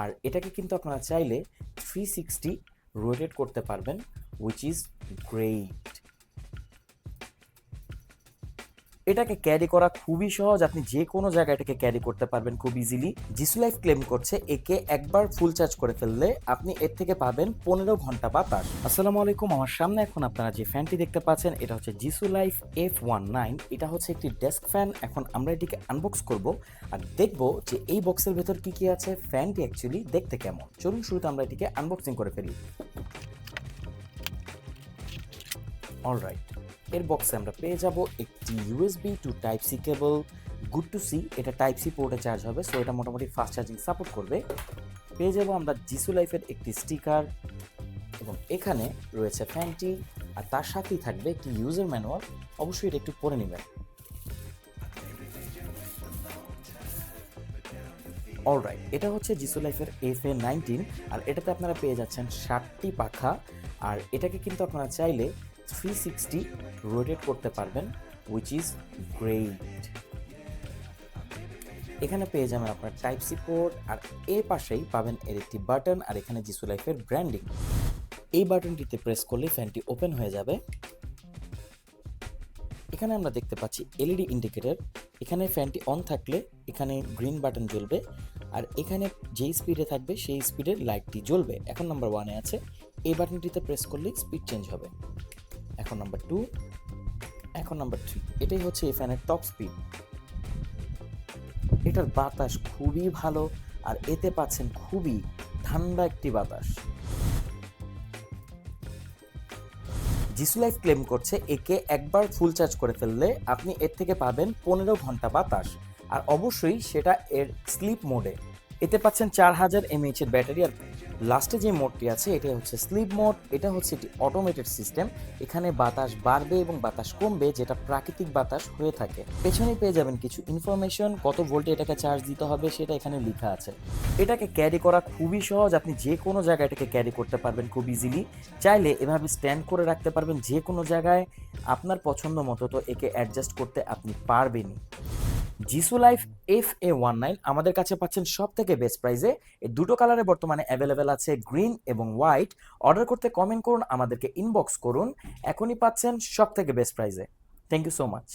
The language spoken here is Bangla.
আর এটাকে কিন্তু আপনারা চাইলে 360 রোটেট করতে পারবেন, উইচ ইজ গ্রেট। এটাকে ক্যারি করা খুবই সহজ, আপনি যে কোনো জায়গায় এটাকে ক্যারি করতে পারবেন খুব ইজিলি। জিসু লাইফ ক্লেম করছে একে একবার ফুল চার্জ করে ফেললে আপনি এর থেকে পাবেন 15 ঘন্টা বাতাস। আসসালামু আলাইকুম, আমার সামনে এখন আপনারা যে ফ্যানটি দেখতে পাচ্ছেন এটা হচ্ছে জিসু লাইফ F19। এটা হচ্ছে একটি ডেস্ক ফ্যান। এখন আমরা এটিকে আনবক্স করব আর দেখব যে এই বক্সের ভেতর কি কি আছে, ফ্যানটি অ্যাকচুয়ালি দেখতে কেমন। চলুন শুরুতে আমরা এটিকে আনবক্সিং করে ফেলি। অলরাইট, এর বক্সে আমরা পেয়ে যাব একটি USB to type C cable. Good to see, এটা টাইপ সি পোর্টে চার্জ হবে, সো এটা মোটামুটি ফাস্ট চার্জিং সাপোর্ট করবে। পেয়ে যাব আমরা জিসু লাইফের একটি স্টিকার, এবং এখানে রয়েছে ফ্যানটি, আর তার সাথেই থাকবে একটি ইউজার ম্যানুয়াল। অবশ্যই এটা একটু পড়ে নেবেন। অলরাইট, এটা হচ্ছে জিসু লাইফের FA19, আর এটাতে আপনারা পেয়ে যাচ্ছেন 7টি পাখা। আর এটাকে কিন্তু আপনারা চাইলে 360 রোটেট করতে পারবেন, উইচ ইজ গ্রেট। এখানে পেয়ে যাবেন আপনার টাইপ সি পোর্ট, আর এর পাশেই পাবেন এর একটি বাটন, আর এখানে জিসু লাইফের ব্র্যান্ডিং। এই বাটনটিতে প্রেস করলে ফ্যানটি ওপেন হয়ে যাবে। এখানে আমরা দেখতে পাচ্ছি এলইডি ইন্ডিকেটর। এখানে ফ্যানটি অন থাকলে এখানে গ্রিন বাটন জ্বলবে, আর এখানে যেই স্পিডে থাকবে সেই স্পিডের লাইটটি জ্বলবে। এখন নাম্বার 1-এ আছে, এই বাটনটিতে প্রেস করলেই স্পিড চেঞ্জ হবে। এখন নাম্বার 2, এখন নাম্বার 3। এটাই হচ্ছে এই ফ্যানের টপ স্পিড। এটার বাতাস খুবই ভালো, আর এতে পাচ্ছেন খুবই ঠান্ডা একটি বাতাস। জিসু লাইফ ক্লেম করছে একে একবার ফুল চার্জ করে ফেললে আপনি এর থেকে পাবেন 15 ঘন্টা বাতাস, আর অবশ্যই সেটা এর স্লিপ মোডে। এতে পাচ্ছেন 4000 mAh এর ব্যাটারি। আর লাস্টে যে মোডটি আছে এটা হচ্ছে স্লিপ মোড। এটা হচ্ছে একটি অটোমেটেড সিস্টেম, এখানে বাতাস বাড়বে এবং বাতাস কমবে, যেটা প্রাকৃতিক বাতাস হয়ে থাকে। পেছনে পেয়ে যাবেন কিছু ইনফরমেশন, কত ভোল্টে এটাকে চার্জ দিতে হবে সেটা এখানে লেখা আছে। এটাকে ক্যারি করা খুবই সহজ, আপনি যে কোনো জায়গায় এটাকে ক্যারি করতে পারবেন খুব ইজিলি। চাইলে এভাবে স্ট্যান্ড করে রাখতে পারবেন যে কোনো জায়গায়, আপনার পছন্দ মতো তো একে অ্যাডজাস্ট করতে আপনি পারবেনই। জিসু লাইফ FA19 আমাদের কাছে পাচ্ছেন সব থেকে বেস্ট প্রাইসে। এই দুটো কালারে বর্তমানে অ্যাভেলেবেল আছে, গ্রিন এবং হোয়াইট। অর্ডার করতে কমেন্ট করুন, আমাদেরকে ইনবক্স করুন, এখনই পাচ্ছেন সব থেকে বেস্ট প্রাইসে। Thank you so much.